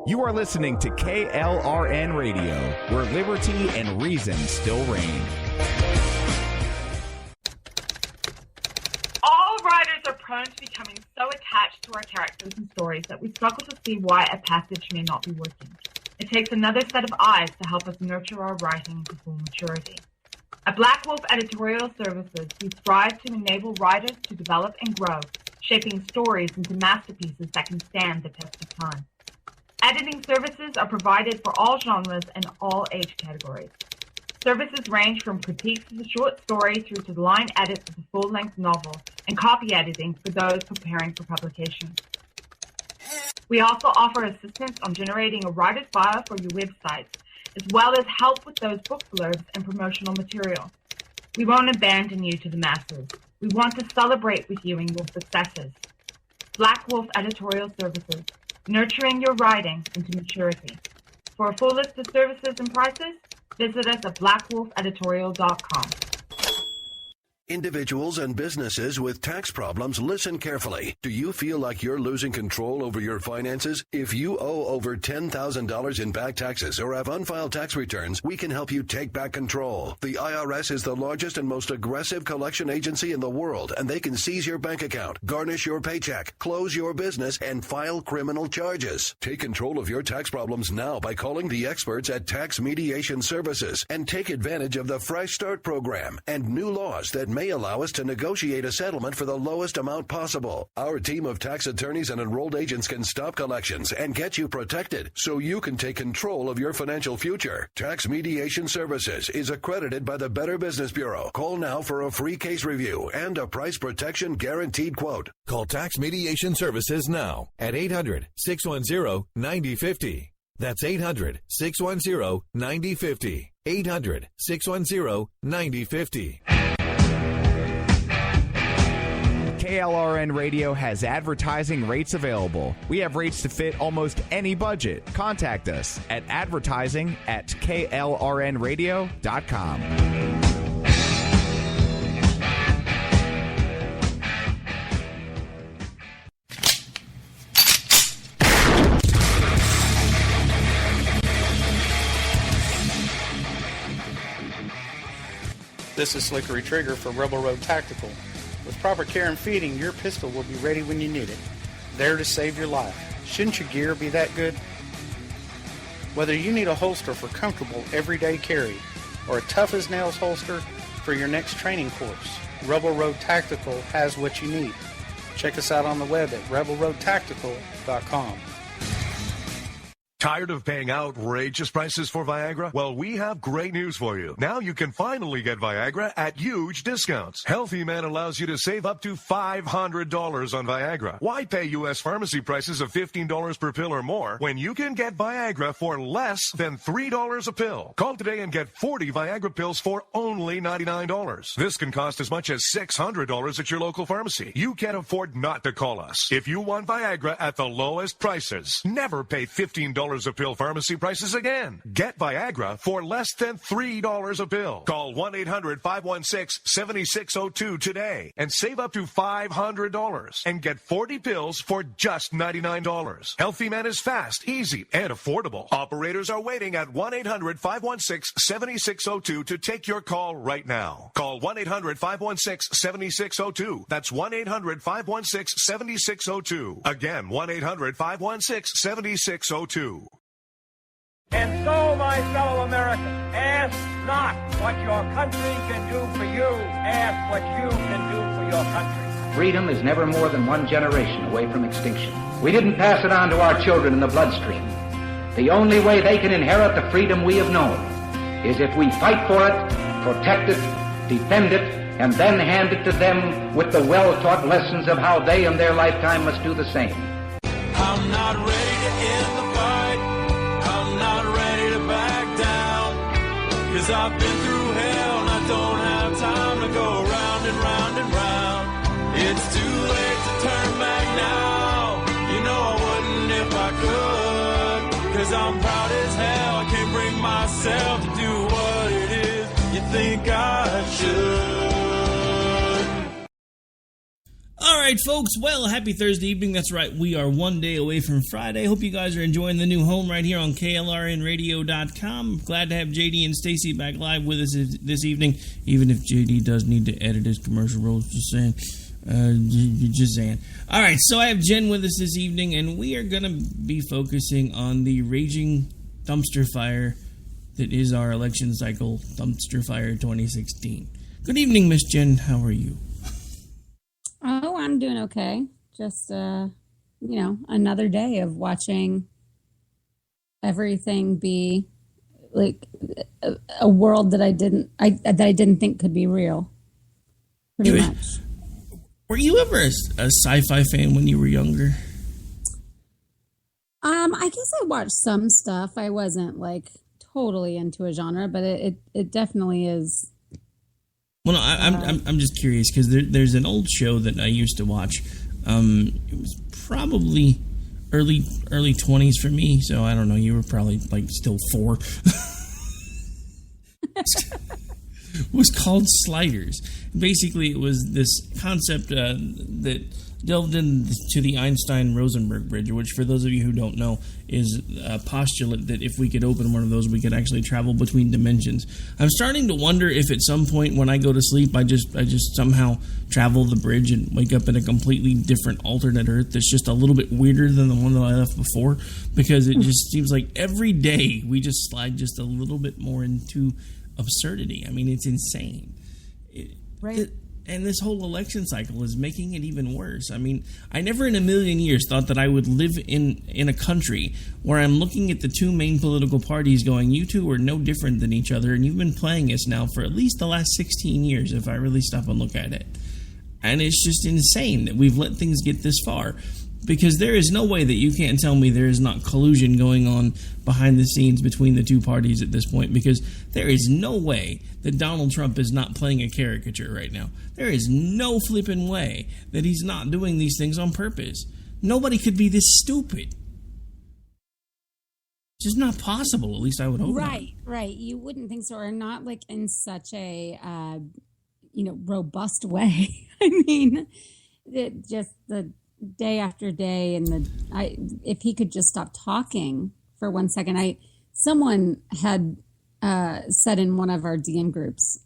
You are listening to KLRN Radio, where liberty and reason still reign. All writers are prone to becoming so attached to our characters and stories that we struggle to see why a passage may not be working. It takes another set of eyes to help us nurture our writing to full maturity. At Black Wolf Editorial Services, we strive to enable writers to develop and grow, shaping stories into masterpieces that can stand the test of time. Editing services are provided for all genres and all age categories. Services range from critiques of the short story through to the line edits of the full-length novel and copy editing for those preparing for publication. We also offer assistance on generating a writer's bio for your website, as well as help with those book blurbs and promotional material. We won't abandon you to the masses. We want to celebrate with you in your successes. Black Wolf Editorial Services, nurturing your writing into maturity. For a full list of services and prices, visit us at blackwolfeditorial.com. Individuals and businesses with tax problems, listen carefully. Do you feel like you're losing control over your finances? If you owe over $10,000 in back taxes or have unfiled tax returns, we can help you take back control. The IRS is the largest and most aggressive collection agency in the world, and they can seize your bank account, garnish your paycheck, close your business, and file criminal charges. Take control of your tax problems now by calling the experts at Tax Mediation Services and take advantage of the Fresh Start program and new laws that may allow us to negotiate a settlement for the lowest amount possible. Our team of tax attorneys and enrolled agents can stop collections and get you protected so you can take control of your financial future. Tax Mediation Services is accredited by the Better Business Bureau. Call now for a free case review and a price protection guaranteed quote. Call Tax Mediation Services now at 800-610-9050. That's 800-610-9050. 800-610-9050. KLRN Radio has advertising rates available. We have rates to fit almost any budget. Contact us at advertising@klrnradio.com. This is Slickery Trigger for Rebel Road Tactical. With proper care and feeding, your pistol will be ready when you need it, there to save your life. Shouldn't your gear be that good? Whether you need a holster for comfortable everyday carry or a tough-as-nails holster for your next training course, Rebel Road Tactical has what you need. Check us out on the web at rebelroadtactical.com. Tired of paying outrageous prices for Viagra? Well, we have great news for you. Now you can finally get Viagra at huge discounts. Healthy Man allows you to save up to $500 on Viagra. Why pay U.S. pharmacy prices of $15 per pill or more when you can get Viagra for less than $3 a pill? Call today and get 40 Viagra pills for only $99. This can cost as much as $600 at your local pharmacy. You can't afford not to call us. If you want Viagra at the lowest prices, never pay $15 a pill pharmacy prices again. Get Viagra for less than $3 a pill. Call 1-800-516-7602 today and save up to $500 and get 40 pills for just $99. Healthy Man is fast, easy, and affordable. Operators are waiting at 1-800-516-7602 to take your call right now. Call 1-800-516-7602. That's 1-800-516-7602. Again, 1-800-516-7602. And so, my fellow Americans, ask not what your country can do for you, ask what you can do for your country. Freedom is never more than one generation away from extinction. We didn't pass it on to our children in the bloodstream. The only way they can inherit the freedom we have known is if we fight for it, protect it, defend it, and then hand it to them with the well-taught lessons of how they in their lifetime must do the same. I'm not ready to end the fight. I'm not ready to back down. 'Cause I've been through hell and I don't have time to go round and round and round. It's too late to turn back now. You know I wouldn't if I could. 'Cause I'm proud as hell. I can't bring myself to do what it is you think I should. All right. right, folks. Well, happy Thursday evening. That's right. We are one day away from Friday. Hope you guys are enjoying the new home right here on KLRNradio.com. Glad to have JD and Stacy back live with us this evening, even if JD does need to edit his commercial roles. Just saying. Just saying. All right, so I have Jen with us this evening, and we are going to be focusing on the raging dumpster fire that is our election cycle, Dumpster Fire 2016. Good evening, Miss Jen. How are you? Oh, I'm doing okay. Just, another day of watching everything be like a world that I didn't think could be real. Pretty much. Were you ever a sci-fi fan when you were younger? I guess I watched some stuff. I wasn't like totally into a genre, but it definitely is. Well, no, I'm just curious because there's an old show that I used to watch. It was probably early 20s for me, so I don't know. You were probably like still 4. It was called Sliders. Basically, it was this concept that delved into the Einstein-Rosenberg bridge, which, for those of you who don't know, is a postulate that if we could open one of those, we could actually travel between dimensions. I'm starting to wonder if at some point when I go to sleep, I just somehow travel the bridge and wake up in a completely different alternate Earth that's just a little bit weirder than the one that I left before, because it just seems like every day we just slide just a little bit more into absurdity. I mean, it's insane. Right. And this whole election cycle is making it even worse. I mean, I never in a million years thought that I would live in a country where I'm looking at the two main political parties going, you two are no different than each other, and you've been playing us now for at least the last 16 years, if I really stop and look at it. And it's just insane that we've let things get this far. Because there is no way that you can't tell me there is not collusion going on behind the scenes between the two parties at this point, because there is no way that Donald Trump is not playing a caricature right now. There is no flipping way that he's not doing these things on purpose. Nobody could be this stupid. It's just not possible, at least I would hope not. Right. You wouldn't think so, or not like in such a, robust way. I mean, just the day after day, and if he could just stop talking for 1 second. Someone had said in one of our DM groups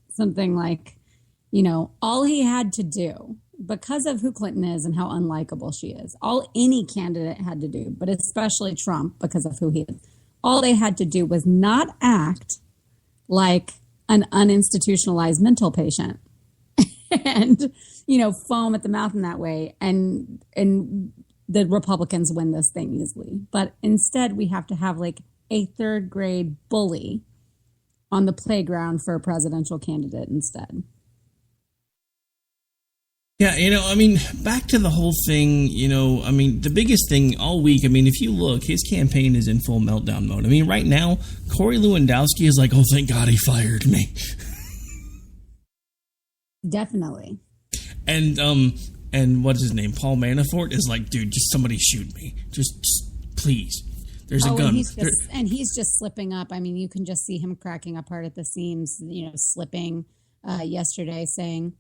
something like, all he had to do, because of who Clinton is and how unlikable she is, all any candidate had to do, but especially Trump because of who he is, all they had to do was not act like an uninstitutionalized mental patient and foam at the mouth in that way, and the Republicans win this thing easily. But instead, we have to have like a third grade bully on the playground for a presidential candidate instead. Yeah, back to the whole thing, the biggest thing all week, if you look, his campaign is in full meltdown mode. Right now, Corey Lewandowski is like, oh, thank God he fired me. Definitely. And what's his name? Paul Manafort is like, dude, just somebody shoot me. Just please. There's a gun. And he's just slipping up. You can just see him cracking apart at the seams, slipping yesterday, saying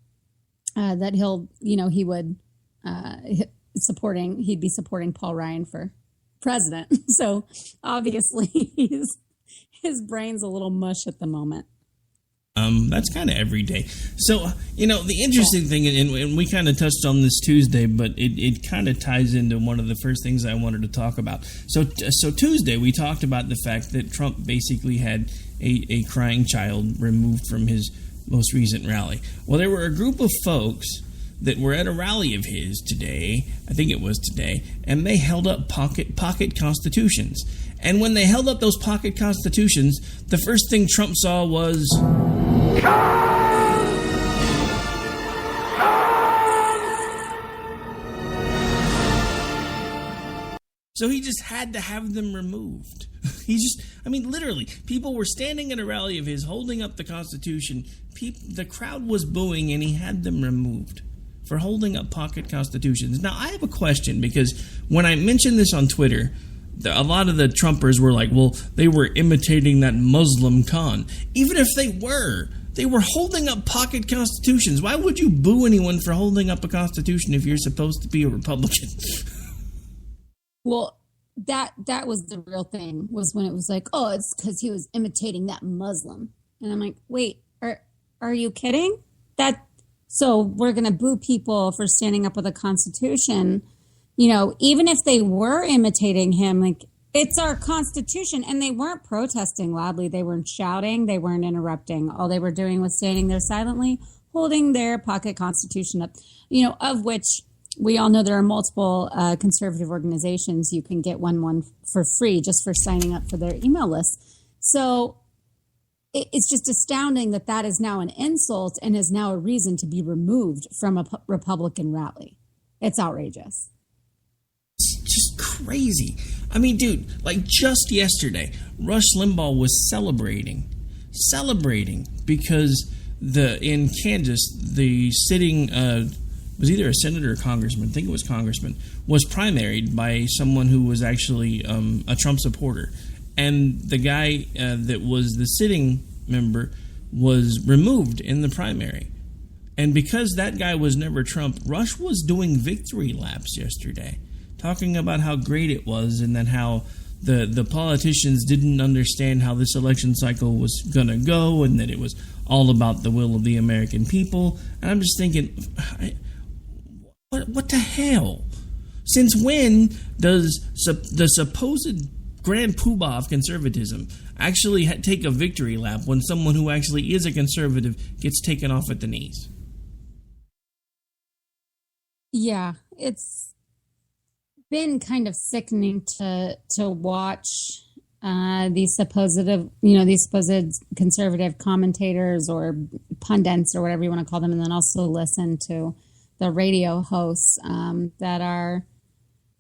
that he would he'd be supporting Paul Ryan for president. So obviously his brain's a little mush at the moment. That's kind of every day. So, the interesting thing, and we kind of touched on this Tuesday, but it kind of ties into one of the first things I wanted to talk about. So Tuesday, we talked about the fact that Trump basically had a crying child removed from his most recent rally. Well, there were a group of folks that were at a rally of his today, I think it was today, and they held up pocket constitutions. And when they held up those pocket constitutions, the first thing Trump saw was... So he just had to have them removed. Literally, people were standing at a rally of his holding up the Constitution. The crowd was booing, and he had them removed for holding up pocket constitutions. Now, I have a question, because when I mentioned this on Twitter, a lot of the Trumpers were like, well, they were imitating that Muslim Khan. Even if they were, They were holding up pocket constitutions. Why would you boo anyone for holding up a constitution if you're supposed to be a Republican? Well, that was the real thing, was when it was like, oh, it's because he was imitating that Muslim. And I'm like, wait, are you kidding? So we're going to boo people for standing up with a constitution, even if they were imitating him, like, it's our Constitution. And they weren't protesting loudly. They weren't shouting. They weren't interrupting. All they were doing was standing there silently, holding their pocket Constitution up, of which we all know there are multiple conservative organizations. You can get one for free just for signing up for their email list. So it's just astounding that is now an insult and is now a reason to be removed from a Republican rally. It's outrageous. It's just crazy. I mean, dude, like just yesterday, Rush Limbaugh was celebrating because in Kansas, the sitting was either a senator or congressman, I think it was congressman, was primaried by someone who was actually a Trump supporter. And the guy that was the sitting member was removed in the primary. And because that guy was never Trump, Rush was doing victory laps yesterday, talking about how great it was and then how the politicians didn't understand how this election cycle was going to go and that it was all about the will of the American people. And I'm just thinking, what the hell? Since when does the supposed grand poobah of conservatism actually take a victory lap when someone who actually is a conservative gets taken off at the knees? Yeah, it's been kind of sickening to watch these supposed conservative commentators or pundits or whatever you want to call them, and then also listen to the radio hosts that are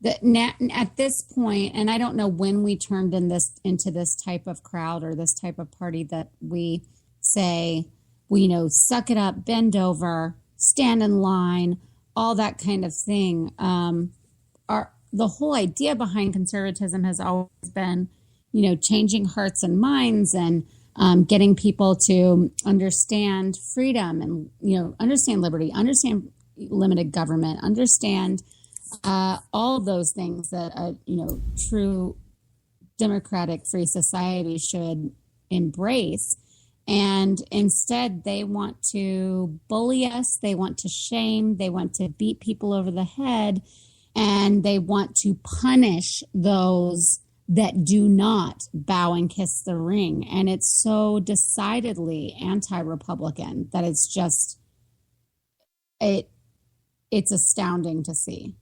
at this point, and I don't know when we turned into this type of crowd or this type of party that we say, suck it up, bend over, stand in line, all that kind of thing. The whole idea behind conservatism has always been, changing hearts and minds and getting people to understand freedom and, understand liberty, understand limited government, understand all of those things that a true democratic free society should embrace. And instead they want to bully us, they want to shame, they want to beat people over the head, and they want to punish those that do not bow and kiss the ring. And it's so decidedly anti-Republican that it's just it's astounding to see.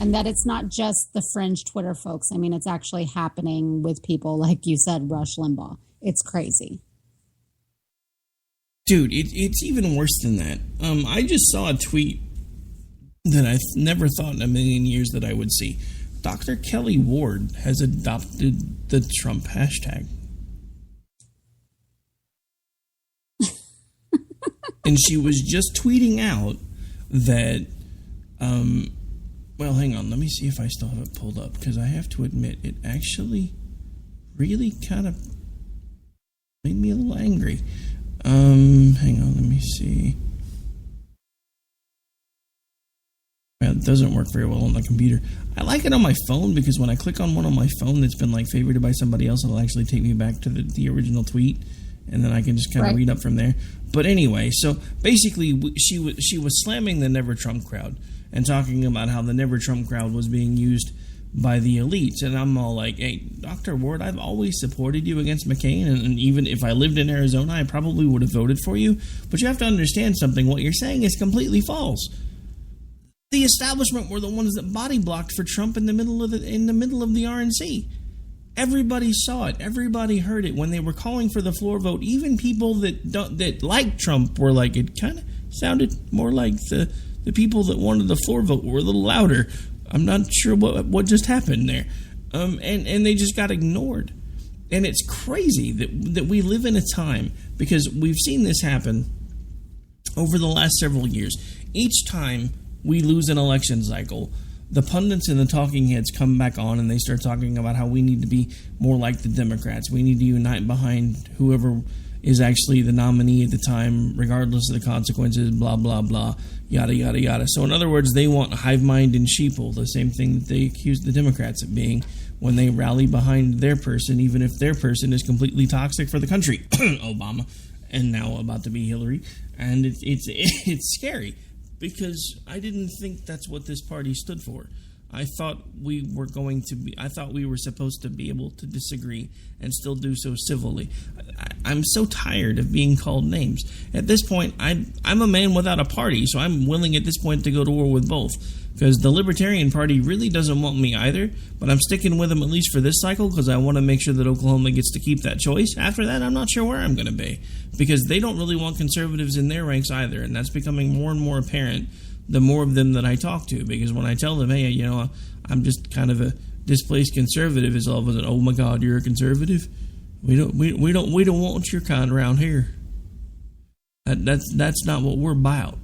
And that it's not just the fringe Twitter folks. I mean, it's actually happening with people, like you said, Rush Limbaugh. It's crazy. Dude, it's even worse than that. I just saw a tweet that I never thought in a million years that I would see. Dr. Kelly Ward has adopted the Trump hashtag. And she was just tweeting out that, well, hang on, let me see if I still have it pulled up, because I have to admit, it actually really kind of made me a little angry. Hang on, let me see. It doesn't work very well on the computer. I like it on my phone because when I click on one on my phone that's been like favorited by somebody else, it'll actually take me back to the original tweet, and then I can just kind of read up from there. But anyway, so basically she was slamming the Never Trump crowd and talking about how the Never Trump crowd was being used by the elites. And I'm all like, hey, Dr. Ward, I've always supported you against McCain, and even if I lived in Arizona, I probably would have voted for you. But you have to understand something. What you're saying is completely false. The establishment were the ones that body blocked for Trump in the middle of the RNC. Everybody saw it. Everybody heard it when they were calling for the floor vote. Even people that like Trump were like, it kind of sounded more like the people that wanted the floor vote were a little louder. I'm not sure what just happened there. And they just got ignored. And it's crazy that we live in a time, because we've seen this happen over the last several years. Each time we lose an election cycle, the pundits and the talking heads come back on and they start talking about how we need to be more like the Democrats. We need to unite behind whoever is actually the nominee at the time, regardless of the consequences, blah, blah, blah, yada, yada, yada. So in other words, they want hive mind and sheeple, the same thing that they accuse the Democrats of being when they rally behind their person, even if their person is completely toxic for the country. Obama, and now about to be Hillary. And it's scary, because I didn't think that's what this party stood for. I thought we were supposed to be able to disagree and still do so civilly. I'm so tired of being called names. At this point, I'm a man without a party, so I'm willing at this point to go to war with both. Because the Libertarian Party really doesn't want me either, but I'm sticking with them at least for this cycle because I want to make sure that Oklahoma gets to keep that choice. After that, I'm not sure where I'm going to be, because they don't really want conservatives in their ranks either, and that's becoming more and more apparent the more of them that I talk to. Because when I tell them, hey, I'm just kind of a displaced conservative, is all of a sudden, oh my God, you're a conservative? We don't want your kind around here. That's not what we're about.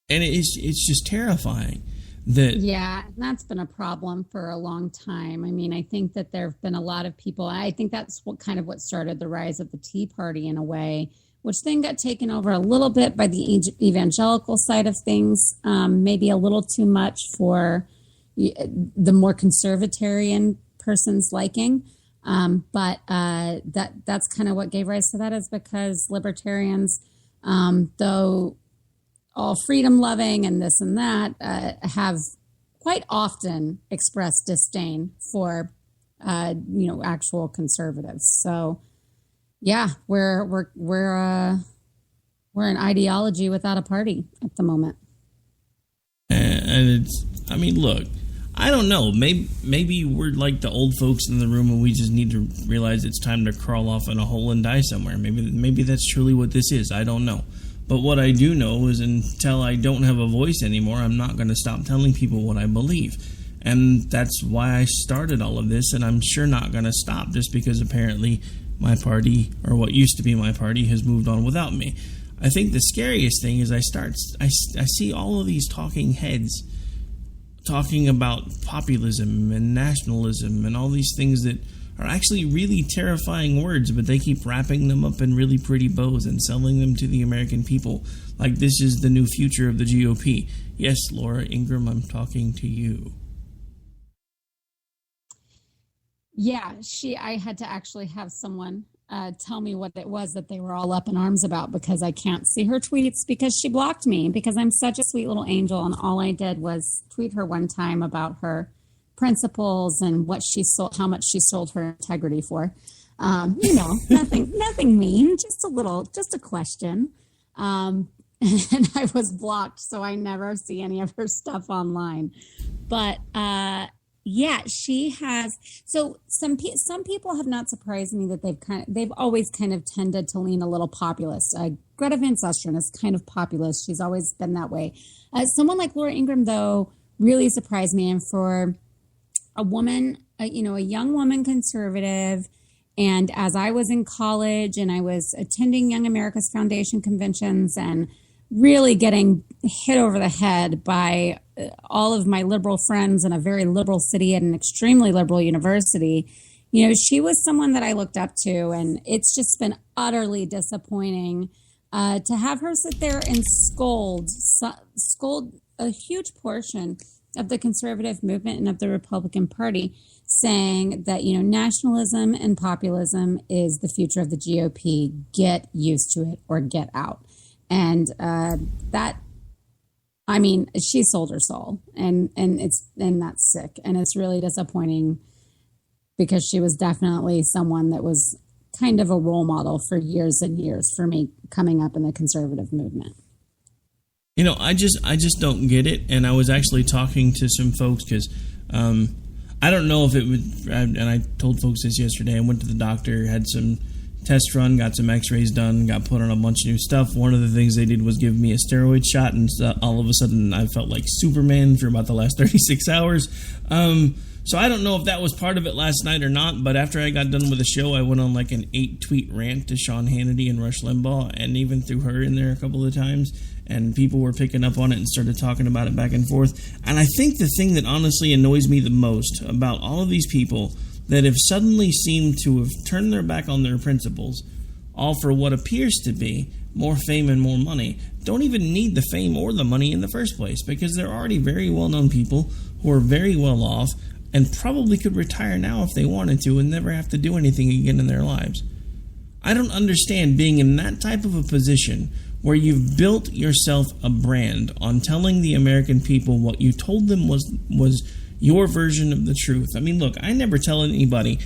And it's just terrifying that... Yeah, that's been a problem for a long time. I mean, I think that there have been a lot of people... I think that's what started the rise of the Tea Party in a way, which then got taken over a little bit by the evangelical side of things, maybe a little too much for the more conservatarian person's liking. But that's kind of what gave rise to that, is because libertarians, though all freedom-loving and this and that, have quite often expressed disdain for, actual conservatives. So, yeah, we're an ideology without a party at the moment. And look, I don't know. Maybe we're like the old folks in the room, and we just need to realize it's time to crawl off in a hole and die somewhere. Maybe that's truly what this is. I don't know. But what I do know is until I don't have a voice anymore, I'm not going to stop telling people what I believe. And that's why I started all of this, and I'm sure not going to stop just because apparently my party, or what used to be my party, has moved on without me. I think the scariest thing is I see all of these talking heads talking about populism and nationalism and all these things that are actually really terrifying words, but they keep wrapping them up in really pretty bows and selling them to the American people like this is the new future of the GOP. Yes, Laura Ingraham, I'm talking to you. Yeah, I had to actually have someone tell me what it was that they were all up in arms about, because I can't see her tweets because she blocked me, because I'm such a sweet little angel, and all I did was tweet her one time about her principles and what she sold, how much she sold her integrity for. Nothing mean, just a question. And I was blocked, so I never see any of her stuff online. But yeah, she has. So some people have not surprised me that they've always kind of tended to lean a little populist. Greta Van Susteren is kind of populist. She's always been that way. Someone like Laura Ingraham, though, really surprised me. And for a woman, a young woman conservative, and as I was in college and I was attending Young America's Foundation conventions and really getting hit over the head by all of my liberal friends in a very liberal city at an extremely liberal university, she was someone that I looked up to, and it's just been utterly disappointing to have her sit there and scold a huge portion of the conservative movement and of the Republican Party, saying that, nationalism and populism is the future of the GOP. Get used to it or get out. And she sold her soul, and that's sick. And it's really disappointing, because she was definitely someone that was kind of a role model for years and years for me coming up in the conservative movement. I just don't get it. And I was actually talking to some folks because I don't know if it would, and I told folks this yesterday. I went to the doctor, had some test run, got some x-rays done, got put on a bunch of new stuff. One of the things they did was give me a steroid shot, and all of a sudden I felt like Superman for about the last 36 hours. So I don't know if that was part of it last night or not, but after I got done with the show, I went on like an 8-tweet rant to Sean Hannity and Rush Limbaugh, and even threw her in there a couple of times, and people were picking up on it and started talking about it back and forth. And I think the thing that honestly annoys me the most about all of these people that have suddenly seemed to have turned their back on their principles, all for what appears to be more fame and more money, don't even need the fame or the money in the first place, because they're already very well-known people who are very well off and probably could retire now if they wanted to and never have to do anything again in their lives. I don't understand being in that type of a position where you've built yourself a brand on telling the American people what you told them was your version of the truth. I mean, look, I never tell anybody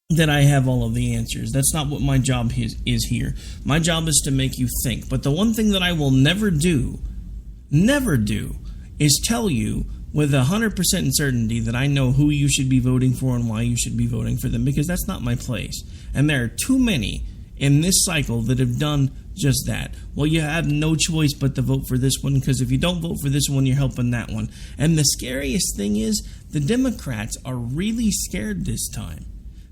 that I have all of the answers. That's not what my job is here. My job is to make you think. But the one thing that I will never do, is tell you with 100% certainty that I know who you should be voting for and why you should be voting for them, because that's not my place. And there are too many in this cycle that have done just that. Well, you have no choice but to vote for this one, because if you don't vote for this one, you're helping that one. And the scariest thing is the Democrats are really scared this time.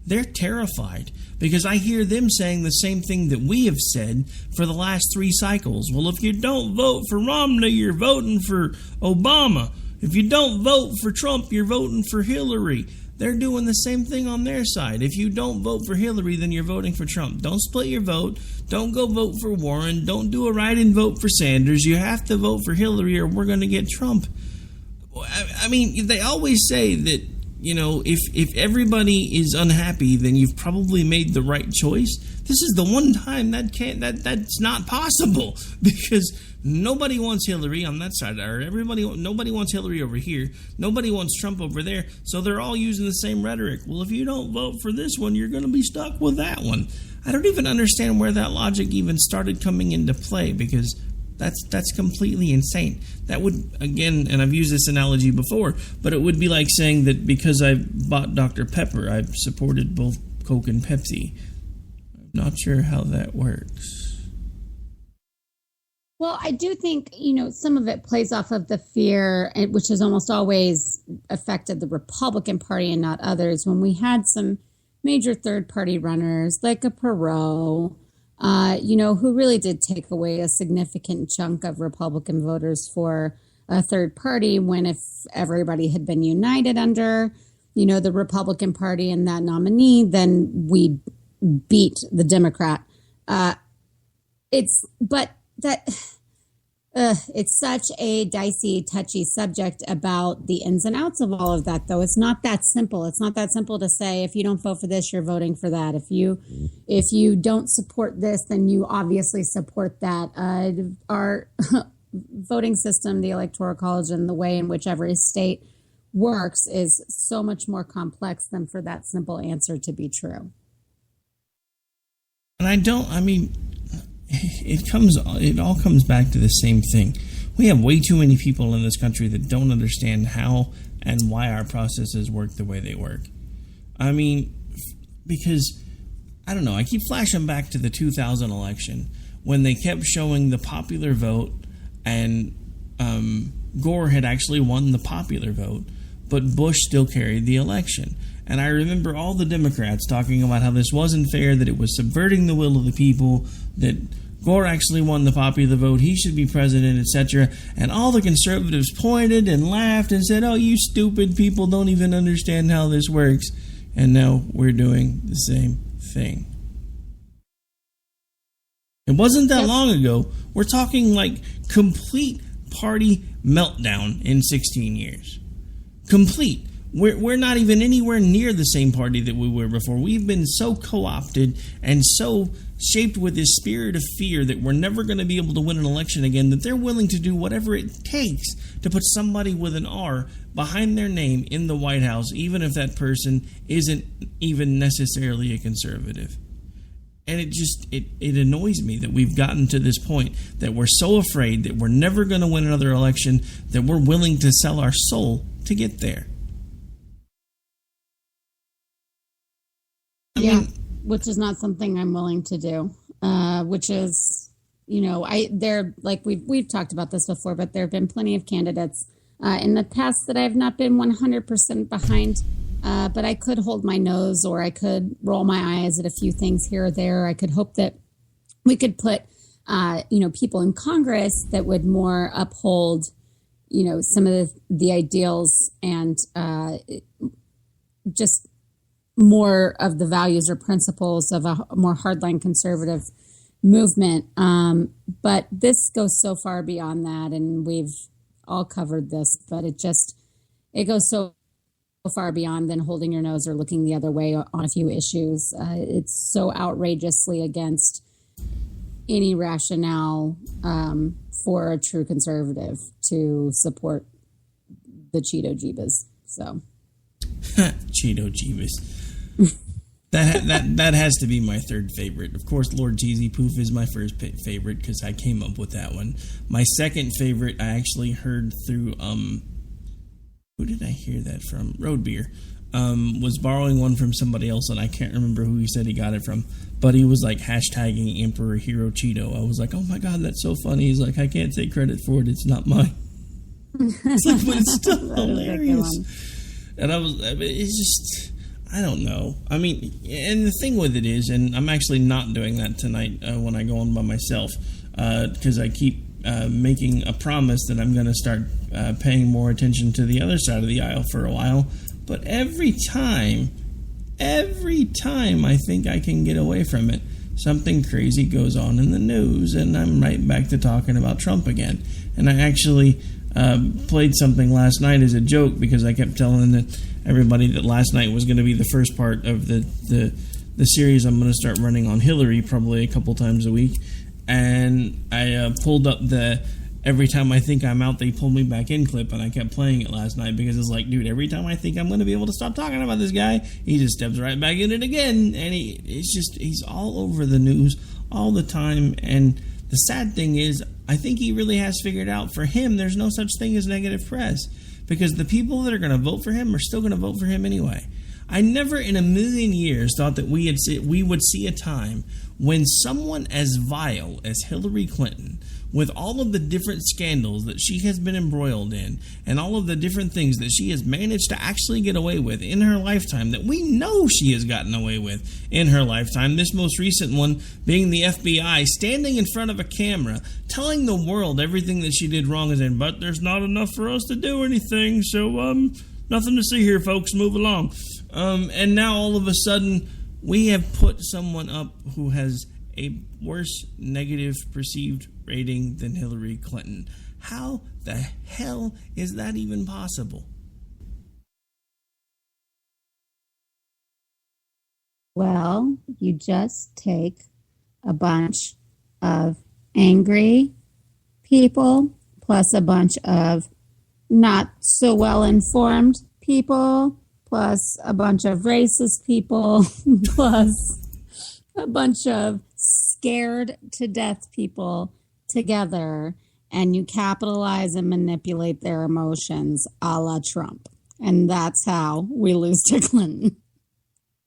They're terrified, because I hear them saying the same thing that we have said for the last 3 cycles. Well, if you don't vote for Romney, you're voting for Obama. If you don't vote for Trump, you're voting for Hillary. They're doing the same thing on their side. If you don't vote for Hillary, then you're voting for Trump. Don't split your vote. Don't go vote for Warren. Don't do a write-in vote for Sanders. You have to vote for Hillary or we're going to get Trump. I mean, they always say that, you know, if everybody is unhappy, then you've probably made the right choice. This is the one time that's not possible, because nobody wants Hillary on that side, or nobody wants Hillary over here. Nobody wants Trump over there. So they're all using the same rhetoric. Well, if you don't vote for this one, you're going to be stuck with that one. I don't even understand where that logic even started coming into play, because that's completely insane. That would, again, and I've used this analogy before, but it would be like saying that because I bought Dr. Pepper, I've supported both Coke and Pepsi. I'm not sure how that works. Well, I do think, you know, some of it plays off of the fear, which has almost always affected the Republican Party and not others. When we had some major third-party runners like a Perot, you know, who really did take away a significant chunk of Republican voters for a third party, when if everybody had been united under, you know, the Republican Party and that nominee, then we beat the Democrat. It's such a dicey, touchy subject about the ins and outs of all of that, though. It's not that simple. It's not that simple to say, if you don't vote for this, you're voting for that. If you don't support this, then you obviously support that. Our voting system, the Electoral College, and the way in which every state works is so much more complex than for that simple answer to be true. And it all comes back to the same thing. We have way too many people in this country that don't understand how and why our processes work the way they work. I mean, because, I don't know, I keep flashing back to the 2000 election when they kept showing the popular vote, and Gore had actually won the popular vote, but Bush still carried the election. And I remember all the Democrats talking about how this wasn't fair, that it was subverting the will of the people, that Gore actually won the popular vote, he should be president, etc. And all the conservatives pointed and laughed and said, oh, you stupid people don't even understand how this works. And now we're doing the same thing. It wasn't that long ago. We're talking like complete party meltdown in 16 years. Complete. We're not even anywhere near the same party that we were before. We've been so co-opted and so shaped with this spirit of fear that we're never going to be able to win an election again, that they're willing to do whatever it takes to put somebody with an R behind their name in the White House, even if that person isn't even necessarily a conservative. And it annoys me that we've gotten to this point, that we're so afraid that we're never going to win another election, that we're willing to sell our soul to get there. Which is not something I'm willing to do. Which is, you know, we've talked about this before, but there have been plenty of candidates in the past that I've not been 100% behind. But I could hold my nose, or I could roll my eyes at a few things here or there. I could hope that we could put, people in Congress that would more uphold, you know, some of the ideals and just more of the values or principles of a more hardline conservative movement. But this goes so far beyond that, and we've all covered this, but it goes so far beyond than holding your nose or looking the other way on a few issues. It's so outrageously against any rationale for a true conservative to support the Cheeto Jeebas. So Cheeto Jeebas. That has to be my third favorite. Of course, Lord Cheesy Poof is my first favorite because I came up with that one. My second favorite I actually heard through who did I hear that from? Road Beer. Was borrowing one from somebody else, and I can't remember who he said he got it from, but he was like hashtagging Emperor Hero Cheeto. I was like, oh my god, that's so funny. He's like, I can't take credit for it, it's not mine. It's like, but it's still hilarious. And it's just, I don't know. I mean, and the thing with it is, and I'm actually not doing that tonight when I go on by myself, because I keep making a promise that I'm going to start paying more attention to the other side of the aisle for a while. But every time I think I can get away from it, something crazy goes on in the news, and I'm right back to talking about Trump again. And I actually played something last night as a joke because I kept telling everybody that last night was going to be the first part of the series I'm going to start running on Hillary probably a couple times a week. And I pulled up the every time I think I'm out, they pull me back in clip, and I kept playing it last night because it's like, dude, every time I think I'm going to be able to stop talking about this guy, he just steps right back in it again, and he's all over the news all the time. And the sad thing is, I think he really has figured out for him there's no such thing as negative press, because the people that are going to vote for him are still going to vote for him anyway. I never in a million years thought that we would see a time when someone as vile as Hillary Clinton, with all of the different scandals that she has been embroiled in and all of the different things that she has managed to actually get away with in her lifetime, that we know she has gotten away with in her lifetime, this most recent one being the FBI standing in front of a camera telling the world everything that she did wrong, and saying, but there's not enough for us to do anything, so nothing to see here, folks, move along. And now all of a sudden we have put someone up who has a worse negative perceived rating than Hillary Clinton. How the hell is that even possible? Well, you just take a bunch of angry people plus a bunch of not so well informed people plus a bunch of racist people plus a bunch of scared to death people together, and you capitalize and manipulate their emotions a la Trump. And that's how we lose to Clinton.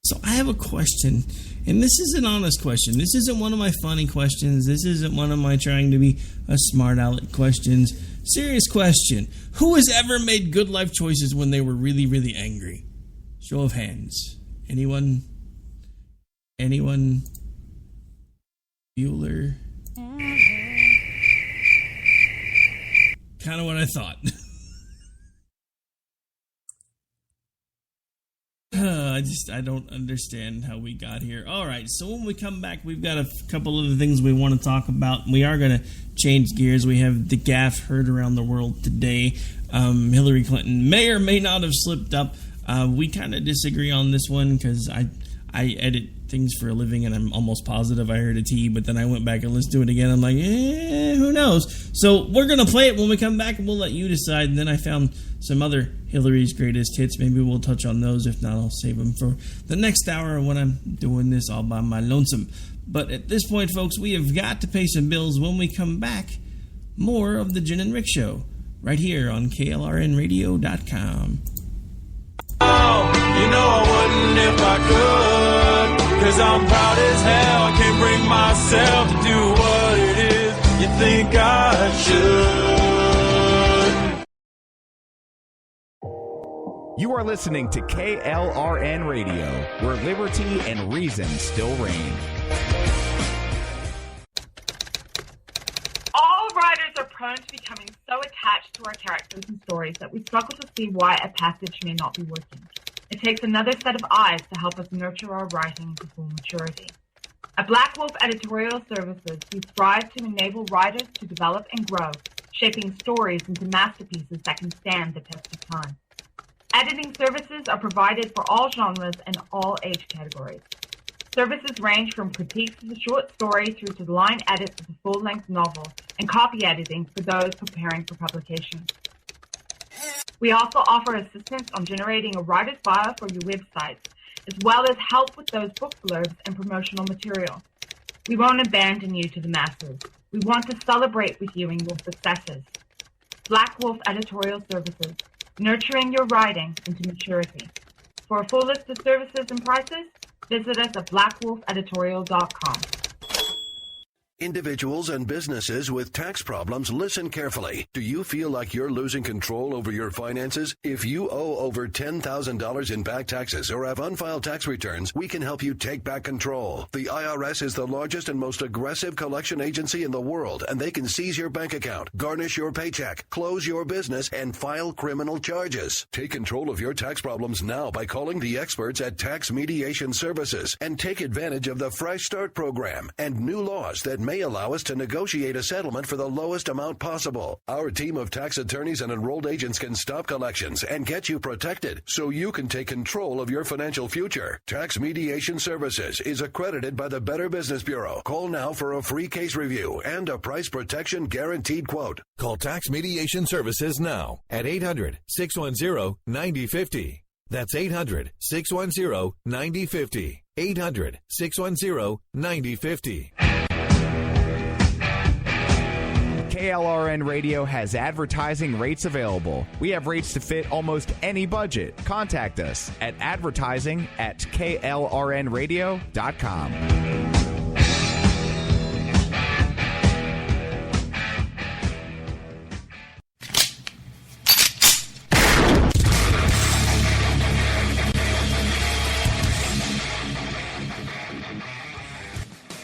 So I have a question, and this is an honest question. This isn't one of my funny questions. This isn't one of my trying to be a smart aleck questions. Serious question. Who has ever made good life choices when they were really, really angry? Show of hands. Anyone? Bueller? Kind of what I thought. I don't understand how we got here. All right, so when we come back, we've got a couple of the things we want to talk about. We are going to change gears. We have the gaffe heard around the world today. Hillary Clinton may or may not have slipped up. We kind of disagree on this one because I edit things for a living, and I'm almost positive I heard a T, but then I went back and listened to it again. I'm like, who knows? So we're going to play it when we come back, and we'll let you decide. And then I found some other Hillary's greatest hits. Maybe we'll touch on those. If not, I'll save them for the next hour when I'm doing this all by my lonesome. But at this point, folks, we have got to pay some bills. When we come back, more of the Jen and Rick Show right here on KLRNradio.com. You know I wouldn't if I could, 'cause I'm proud as hell. I can't bring myself to do what it is you think I should. You are listening to KLRN Radio, where liberty and reason still reign. All writers are prone to becoming so attached to our characters and stories that we struggle to see why a passage may not be working. It takes another set of eyes to help us nurture our writing to full maturity. At Black Wolf Editorial Services, we strive to enable writers to develop and grow, shaping stories into masterpieces that can stand the test of time. Editing services are provided for all genres and all age categories. Services range from critiques of a short story through to line edits of a full-length novel and copy editing for those preparing for publication. We also offer assistance on generating a writer's bio for your websites, as well as help with those book blurbs and promotional material. We won't abandon you to the masses. We want to celebrate with you in your successes. Black Wolf Editorial Services, nurturing your writing into maturity. For a full list of services and prices, visit us at blackwolfeditorial.com. Individuals and businesses with tax problems, listen carefully. Do you feel like you're losing control over your finances? If you owe over $10,000 in back taxes or have unfiled tax returns, we can help you take back control. The IRS is the largest and most aggressive collection agency in the world, and they can seize your bank account, garnish your paycheck, close your business, and file criminal charges. Take control of your tax problems now by calling the experts at Tax Mediation Services and take advantage of the Fresh Start program and new laws that may allow us to negotiate a settlement for the lowest amount possible. Our team of tax attorneys and enrolled agents can stop collections and get you protected so you can take control of your financial future. Tax Mediation Services is accredited by the Better Business Bureau. Call now for a free case review and a price protection guaranteed quote. Call Tax Mediation Services now at 800-610-9050. That's 800-610-9050. 800-610-9050. KLRN Radio has advertising rates available. We have rates to fit almost any budget. Contact us at advertising@klrnradio.com.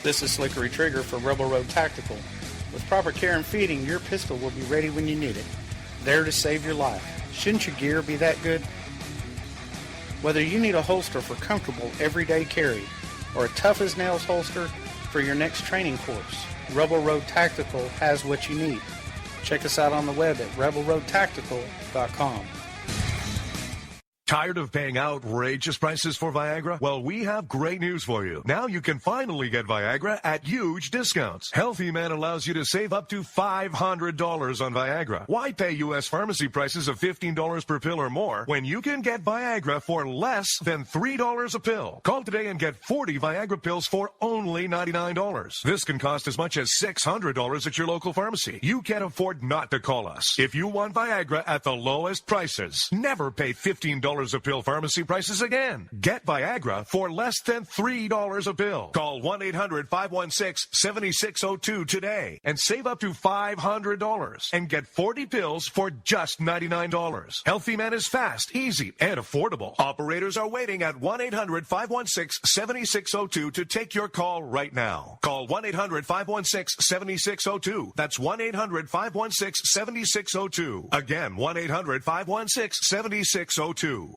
This is Slickery Trigger for Rebel Road Tactical. With proper care and feeding, your pistol will be ready when you need it, there to save your life. Shouldn't your gear be that good? Whether you need a holster for comfortable everyday carry or a tough-as-nails holster for your next training course, Rebel Road Tactical has what you need. Check us out on the web at rebelroadtactical.com. Tired of paying outrageous prices for Viagra? Well, we have great news for you. Now you can finally get Viagra at huge discounts. Healthy Man allows you to save up to $500 on Viagra. Why pay U.S. pharmacy prices of $15 per pill or more when you can get Viagra for less than $3 a pill? Call today and get 40 Viagra pills for only $99. This can cost as much as $600 at your local pharmacy. You can't afford not to call us. If you want Viagra at the lowest prices, never pay $15 a pill pharmacy prices again. Get Viagra for less than $3 a pill. Call 1-800-516-7602 today and save up to $500 and get 40 pills for just $99. Healthy Man is fast, easy, and affordable. Operators are waiting at 1-800-516-7602 to take your call right now. Call 1-800-516-7602. That's 1-800-516-7602. Again, 1-800-516-7602.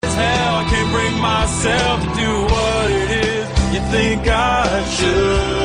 Hell, I can't bring myself to do what it is you think I should.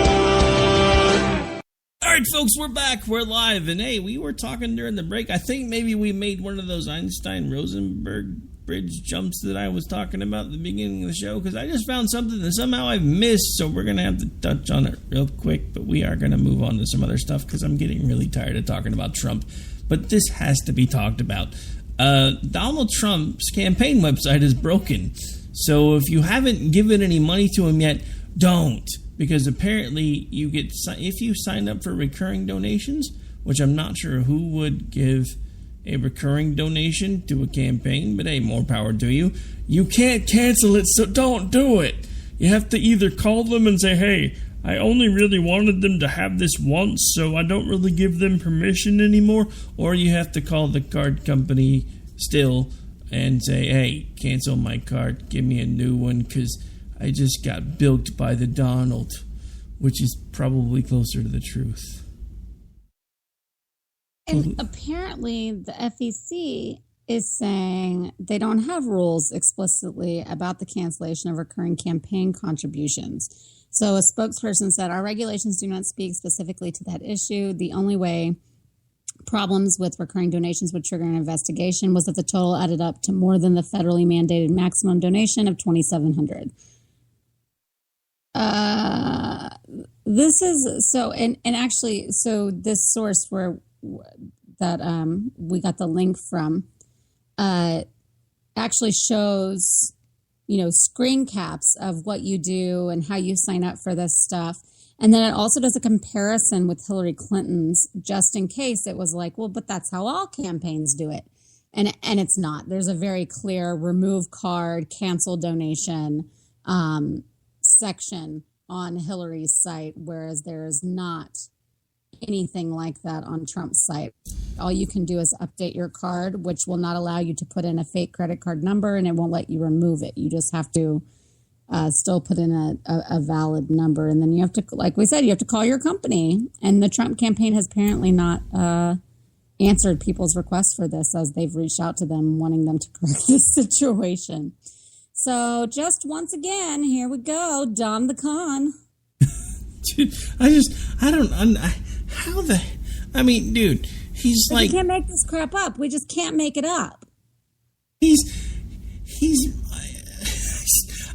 All right, folks, we're back. We're live. And, hey, we were talking during the break. I think maybe we made one of those Einstein-Rosenberg bridge jumps that I was talking about at the beginning of the show, because I just found something that somehow I've missed, so we're going to have to touch on it real quick. But we are going to move on to some other stuff because I'm getting really tired of talking about Trump. But this has to be talked about. Donald Trump's campaign website is broken. So if you haven't given any money to him yet, don't. Because apparently you get, if you sign up for recurring donations, which I'm not sure who would give a recurring donation to a campaign, but hey, more power to you. You can't cancel it, so don't do it. You have to either call them and say, hey, I only really wanted them to have this once, so I don't really give them permission anymore. Or you have to call the card company still and say, hey, cancel my card, give me a new one, because I just got bilked by the Donald, which is probably closer to the truth. And apparently the FEC is saying they don't have rules explicitly about the cancellation of recurring campaign contributions. So a spokesperson said, our regulations do not speak specifically to that issue. The only way problems with recurring donations would trigger an investigation was if the total added up to more than the federally mandated maximum donation of $2,700. This is so, and actually, so this source that we got the link from actually shows, screen caps of what you do and how you sign up for this stuff. And then it also does a comparison with Hillary Clinton's, just in case it was like, well, but that's how all campaigns do it. And it's not. There's a very clear remove card, cancel donation section on Hillary's site, whereas there is not anything like that on Trump's site. All you can do is update your card, which will not allow you to put in a fake credit card number, and it won't let you remove it. You just have to still put in a valid number. And then you have to, like we said, you have to call your company. And the Trump campaign has apparently not answered people's requests for this, as they've reached out to them wanting them to correct this situation. So just once again, here we go, Don the Con. Dude, dude, he's but like... We can't make this crap up. We just can't make it up.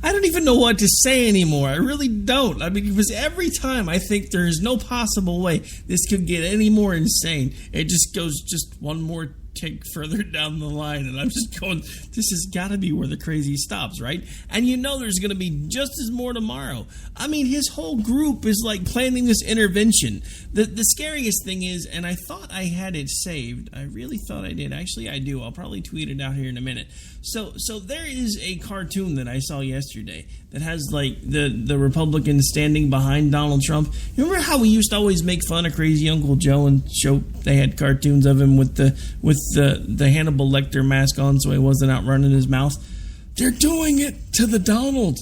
I don't even know what to say anymore. I really don't. I mean, because every time I think there is no possible way this could get any more insane, it just goes just one more tick further down the line, and I'm just going, this has got to be where the crazy stops, right? And there's going to be just as more tomorrow. I mean, his whole group is like planning this intervention. The scariest thing is, and I thought I had it saved. I really thought I did. Actually, I do. I'll probably tweet it out here in a minute. So there is a cartoon that I saw yesterday that has like the Republicans standing behind Donald Trump. You remember how we used to always make fun of Crazy Uncle Joe and show they had cartoons of him with the Hannibal Lecter mask on so he wasn't out running his mouth? They're doing it to the Donald.